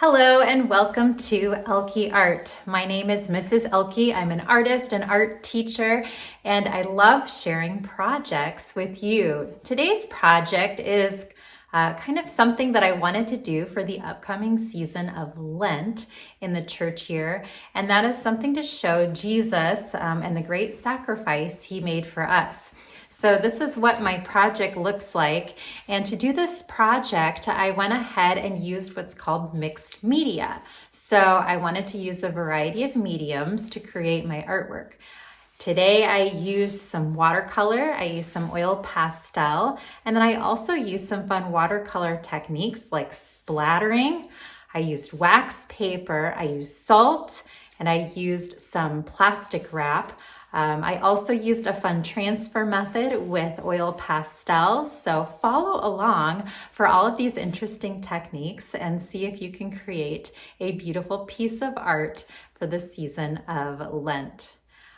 Hello and welcome to Elke Art. My name is Mrs. Elke. I'm an artist and art teacher, and I love sharing projects with you. Today's project is kind of something that I wanted to do for the upcoming season of Lent in the church year, and that is something to show Jesus and the great sacrifice he made for us. So this is what my project looks like. And to do this project, I went ahead and used what's called mixed media. So I wanted to use a variety of mediums to create my artwork. Today I used some watercolor, I used some oil pastel, and then I also used some fun watercolor techniques like splattering. I used wax paper, I used salt, and I used some plastic wrap. I also used a fun transfer method with oil pastels. So follow along for all of these interesting techniques and see if you can create a beautiful piece of art for the season of Lent.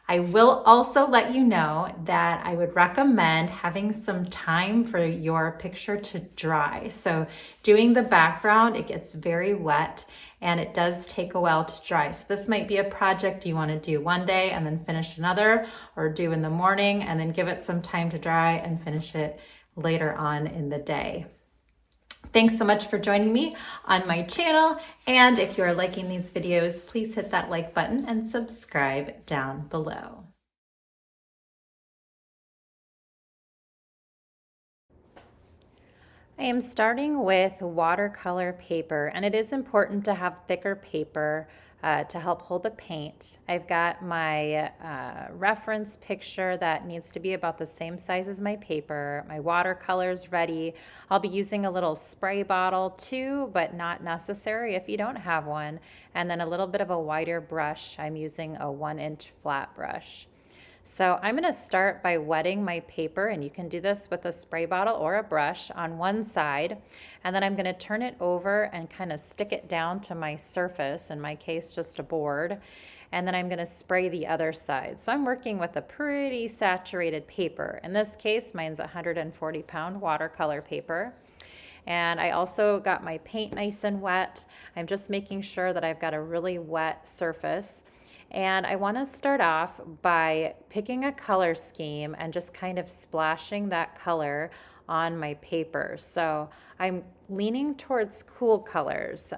I will also let you know that I would recommend having some time for your picture to dry. So doing the background, it gets very wet and it does take a while to dry. So this might be a project you want to do one day and then finish another, or do in the morning and then give it some time to dry and finish it later on in the day. Thanks so much for joining me on my channel. And if you're liking these videos, please hit that like button and subscribe down below. I am starting with watercolor paper, and it is important to have thicker paper to help hold the paint. I've got my reference picture that needs to be about the same size as my paper. My watercolor's ready. I'll be using a little spray bottle too, but not necessary if you don't have one. And then a little bit of a wider brush. I'm using a 1-inch flat brush. So I'm going to start by wetting my paper, and you can do this with a spray bottle or a brush on one side, and then I'm going to turn it over and kind of stick it down to my surface, in my case just a board, and then I'm going to spray the other side. So I'm working with a pretty saturated paper. In this case, mine's 140-pound watercolor paper. And I also got my paint nice and wet. I'm just making sure that I've got a really wet surface. And I want to start off by picking a color scheme and just kind of splashing that color on my paper. So I'm leaning towards cool colors.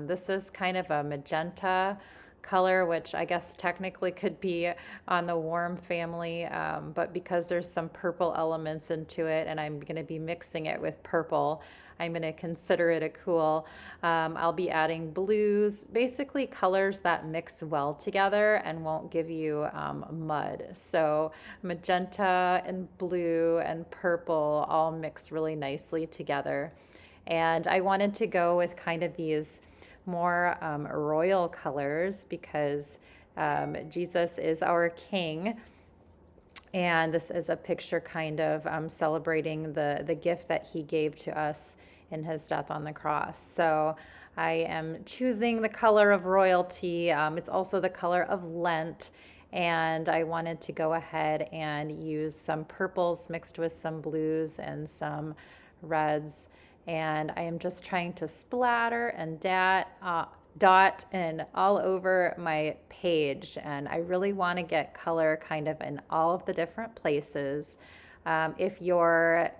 This is kind of a magenta color, which I guess technically could be on the warm family, but because there's some purple elements into it and I'm going to be mixing it with purple, I'm going to consider it a cool. I'll be adding blues, basically colors that mix well together and won't give you mud. So magenta and blue and purple all mix really nicely together. And I wanted to go with kind of these more royal colors because Jesus is our king. And this is a picture kind of celebrating the gift that he gave to us in his death on the cross. So I am choosing the color of royalty. It's also the color of Lent. And I wanted to go ahead and use some purples mixed with some blues and some reds. And I am just trying to splatter and dot and all over my page, and I really want to get color kind of in all of the different places. If your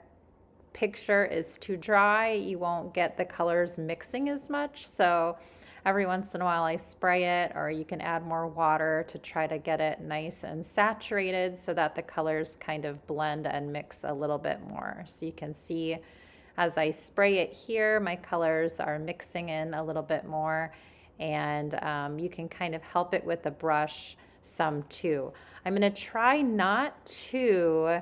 picture is too dry, you won't get the colors mixing as much, so every once in a while I spray it, or you can add more water to try to get it nice and saturated so that the colors kind of blend and mix a little bit more. So you can see as I spray it here, my colors are mixing in a little bit more, and you can kind of help it with the brush some too. I'm going to try not to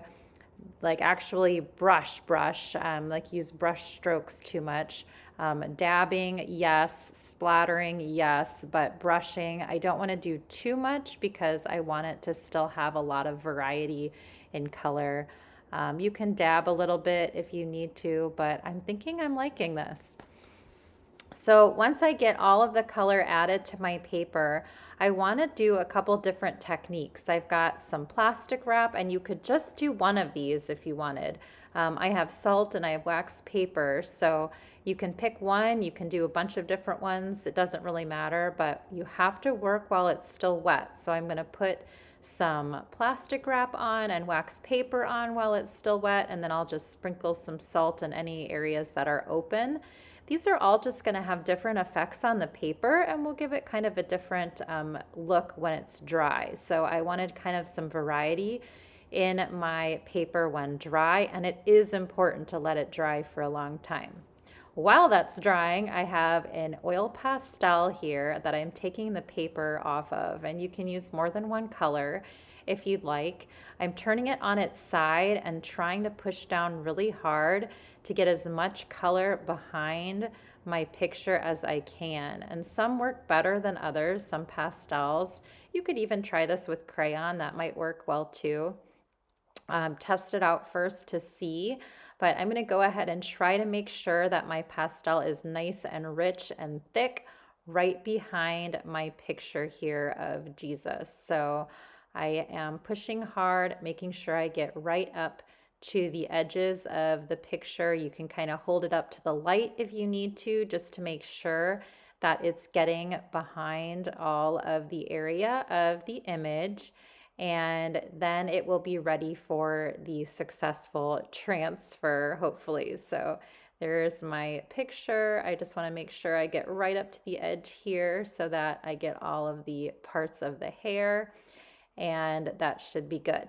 like actually brush, like use brush strokes too much. Dabbing, yes. Splattering, yes. But brushing, I don't want to do too much because I want it to still have a lot of variety in color. You can dab a little bit if you need to, but I'm thinking I'm liking this. So once I get all of the color added to my paper, I want to do a couple different techniques. I've got some plastic wrap, and you could just do one of these if you wanted. I have salt and I have wax paper, so you can pick one, you can do a bunch of different ones. It doesn't really matter, but you have to work while it's still wet. So I'm going to put some plastic wrap on and wax paper on while it's still wet, and then I'll just sprinkle some salt in any areas that are open. These are all just going to have different effects on the paper, and will give it kind of a different look when it's dry. So I wanted kind of some variety in my paper when dry, and it is important to let it dry for a long time. While that's drying, I have an oil pastel here that I'm taking the paper off of, and you can use more than one color if you'd like. I'm turning it on its side and trying to push down really hard to get as much color behind my picture as I can. And some work better than others, some pastels. You could even try this with crayon, that might work well too. Test it out first to see, but I'm going to go ahead and try to make sure that my pastel is nice and rich and thick right behind my picture here of Jesus. So I am pushing hard, making sure I get right up to the edges of the picture. You can kind of hold it up to the light if you need to, just to make sure that it's getting behind all of the area of the image. And then it will be ready for the successful transfer, hopefully. So there's my picture. I just want to make sure I get right up to the edge here so that I get all of the parts of the hair, and that should be good.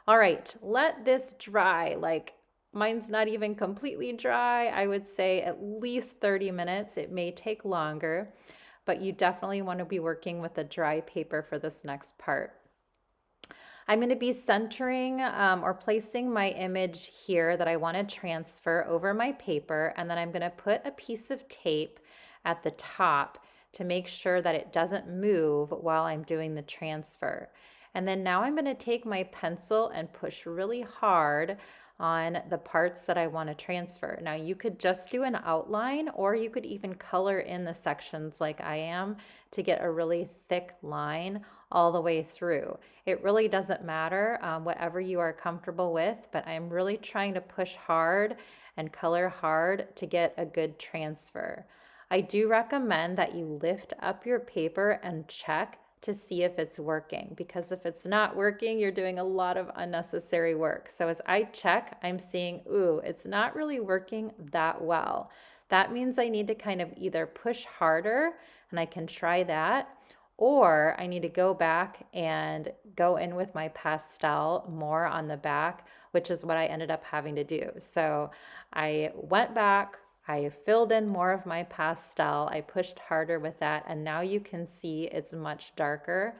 All right, let this dry. Like, mine's not even completely dry. I would say at least 30 minutes. It may take longer, but you definitely want to be working with a dry paper for this next part. I'm going to be centering or placing my image here that I want to transfer over my paper, and then I'm going to put a piece of tape at the top to make sure that it doesn't move while I'm doing the transfer. And then now I'm going to take my pencil and push really hard on the parts that I want to transfer. Now you could just do an outline, or you could even color in the sections like I am to get a really thick line all the way through. It really doesn't matter, whatever you are comfortable with, but I'm really trying to push hard and color hard to get a good transfer. I do recommend that you lift up your paper and check to see if it's working, because if it's not working, you're doing a lot of unnecessary work. So as I check, I'm seeing, ooh, it's not really working that well. That means I need to kind of either push harder, and I can try that, or I need to go back and go in with my pastel more on the back, which is what I ended up having to do. So I went back, I filled in more of my pastel, I pushed harder with that, and now you can see it's much darker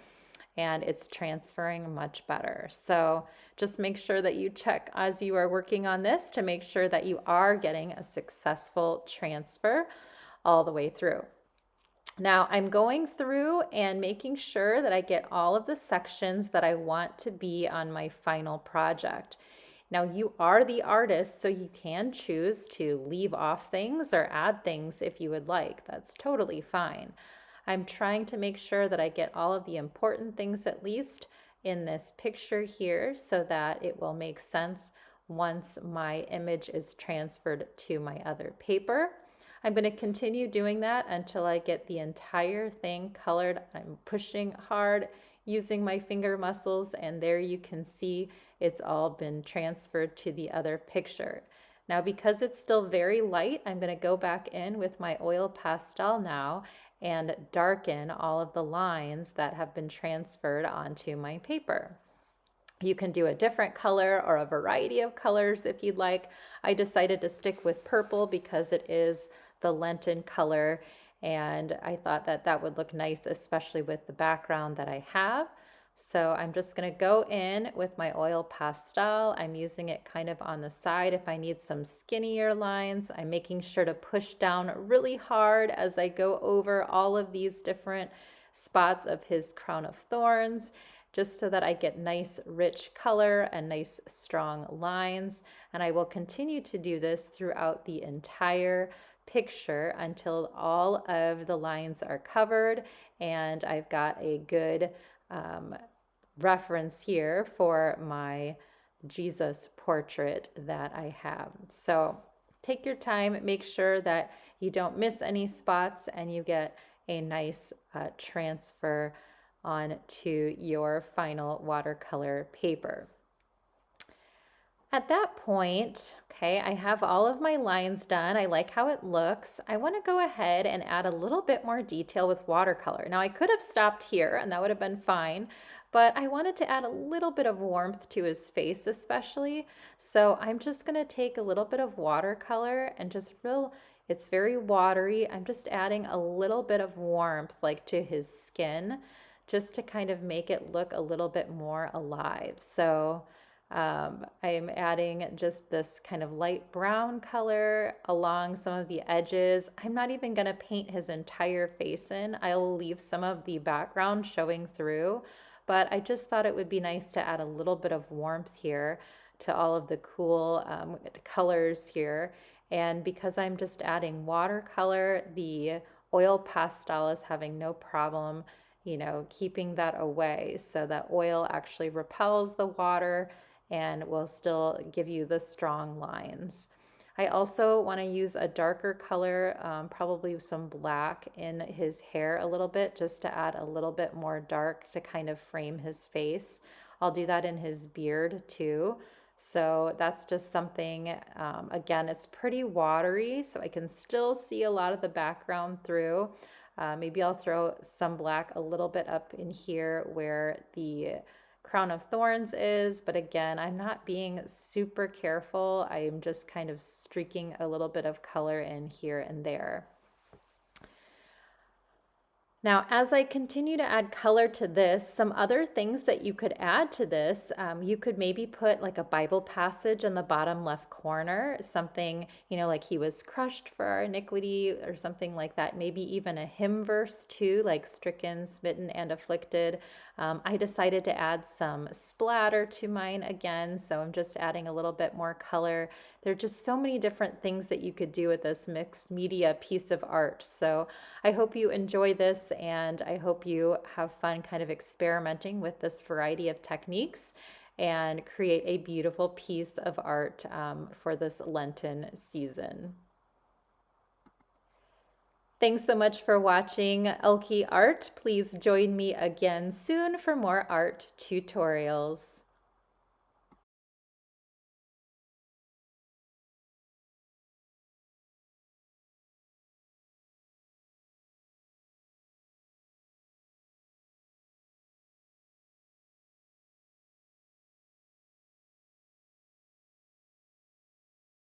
and it's transferring much better. So just make sure that you check as you are working on this to make sure that you are getting a successful transfer all the way through. Now I'm going through and making sure that I get all of the sections that I want to be on my final project. Now you are the artist, so you can choose to leave off things or add things if you would like. That's totally fine. I'm trying to make sure that I get all of the important things at least in this picture here so that it will make sense once my image is transferred to my other paper. I'm going to continue doing that until I get the entire thing colored. I'm pushing hard using my finger muscles, and there you can see it's all been transferred to the other picture. Now because it's still very light, I'm going to go back in with my oil pastel now and darken all of the lines that have been transferred onto my paper. You can do a different color or a variety of colors if you'd like. I decided to stick with purple because it is the Lenten color, and I thought that that would look nice, especially with the background that I have. So I'm just going to go in with my oil pastel. I'm using it kind of on the side if I need some skinnier lines. I'm making sure to push down really hard as I go over all of these different spots of his crown of thorns, just so that I get nice rich color and nice strong lines. And I will continue to do this throughout the entire picture until all of the lines are covered and I've got a good reference here for my Jesus portrait that I have. So take your time, make sure that you don't miss any spots and you get a nice transfer onto your final watercolor paper. At that point, okay, I have all of my lines done. I like how it looks. I want to go ahead and add a little bit more detail with watercolor. Now, I could have stopped here and that would have been fine, but I wanted to add a little bit of warmth to his face especially. So I'm just going to take a little bit of watercolor and it's very watery. I'm just adding a little bit of warmth like to his skin just to kind of make it look a little bit more alive. So I'm adding just this kind of light brown color along some of the edges. I'm not even going to paint his entire face in. I'll leave some of the background showing through, but I just thought it would be nice to add a little bit of warmth here to all of the cool colors here. And because I'm just adding watercolor, the oil pastel is having no problem, keeping that away. So that oil actually repels the water and will still give you the strong lines. I also want to use a darker color, probably some black in his hair a little bit, just to add a little bit more dark to kind of frame his face. I'll do that in his beard too. So that's just something, again, it's pretty watery, so I can still see a lot of the background through. Maybe I'll throw some black a little bit up in here where the crown of thorns is, but again, I'm not being super careful. I'm just kind of streaking a little bit of color in here and there. Now, as I continue to add color to this, some other things that you could add to this, you could maybe put like a Bible passage in the bottom left corner, something, like he was crushed for our iniquity or something like that. Maybe even a hymn verse too, like stricken, smitten, and afflicted. I decided to add some splatter to mine again, so I'm just adding a little bit more color. There are just so many different things that you could do with this mixed media piece of art. So I hope you enjoy this and I hope you have fun kind of experimenting with this variety of techniques and create a beautiful piece of art for this Lenten season. Thanks so much for watching Elke Art. Please join me again soon for more art tutorials.